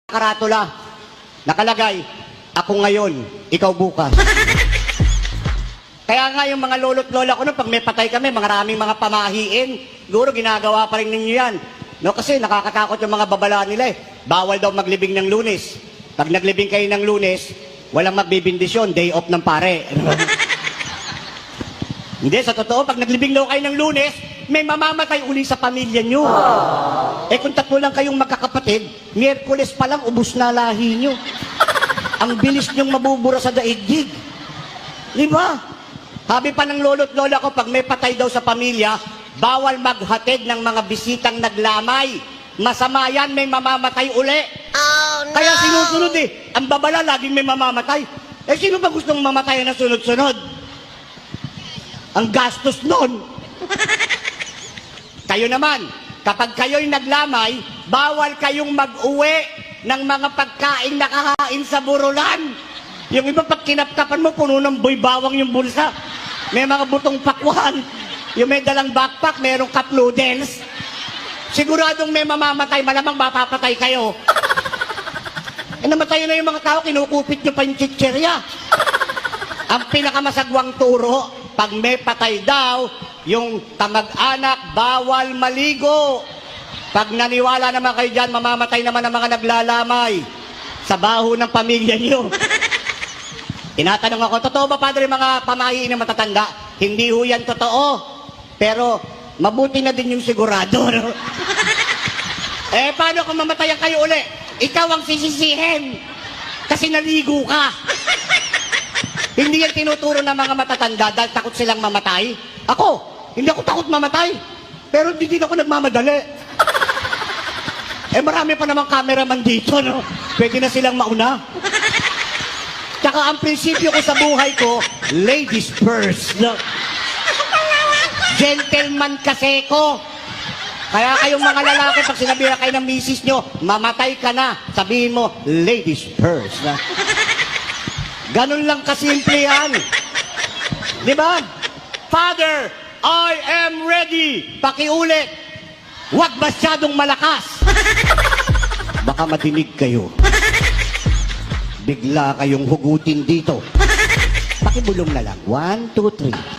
Karatula, nakalagay, ako ngayon, ikaw bukas. Kaya nga yung mga lolo't lola ko, pag may patay kami, maraming mga pamahiin, siguro ginagawa pa rin ninyo yan. No, kasi nakakatakot yung mga babala nila eh. Bawal daw maglibing ng Lunes. Pag naglibing kayo ng Lunes, walang magbibindisyon, day off ng pare. Hindi, sa totoo, pag naglibing daw kayo ng Lunes, may mamamatay uli sa pamilya nyo. Eh kung tatlo lang kayong magkakapatid, Miyerkules pa lang, ubus na lahi nyo. Ang bilis nyong mabubura sa daigdig. Di ba? Sabi pa ng lolo't lola ko, pag may patay daw sa pamilya, bawal maghatid ng mga bisitang naglamay. Masama yan, may mamamatay uli. Oh, no! Kaya sinusunod eh. Ang babala, laging may mamamatay. Eh sino ba gustong mamatay na sunod-sunod? Ang gastos nun. Kayo naman, kapag kayo'y naglamay, bawal kayong mag-uwi ng mga pagkain nakakain sa burulan. Yung iba pag kinapkapan mo, puno ng boy bawang yung bulsa. May mga butong pakwan. Yung may dalang backpack, merong cup noodles. Siguradong may mamamatay, malamang mapapatay kayo. E namatay na yung mga tao, kinukupit nyo pa yung chicherya. Ang pinakamasagwang turo, pag may patay daw, yung kamag-anak, bawal maligo. Pag naniwala naman kayo dyan, mamamatay naman ang mga naglalamay sa baho ng pamilya niyo. Tinatanong ako, totoo ba, Padre, mga pamahiin na matatanda? Hindi ho yan totoo. Pero, mabuti na din yung sigurado. No? Eh, paano kung mamatayan kayo uli? Ikaw ang sisisihin. Kasi naligo ka. Hindi yan tinuturo ng mga matatanda dahil takot silang mamatay. Ako, hindi ako takot mamatay. Pero hindi din ako nagmamadali. Eh marami pa namang cameraman dito, no? Pwede na silang mauna. Tsaka ang prinsipyo ko sa buhay ko, ladies first, no? Gentleman kasi ko. Kaya kayong mga lalaki, pag sinabihan kayo ng misis nyo, mamatay ka na, sabihin mo, ladies first, no? Ganun lang kasimple yan. Di ba? Father, I am ready. Pakiulit. Huwag masyadong malakas. Baka madinig kayo. Bigla kayong hugutin dito. Pakibulong na lang. 1, 2, 3.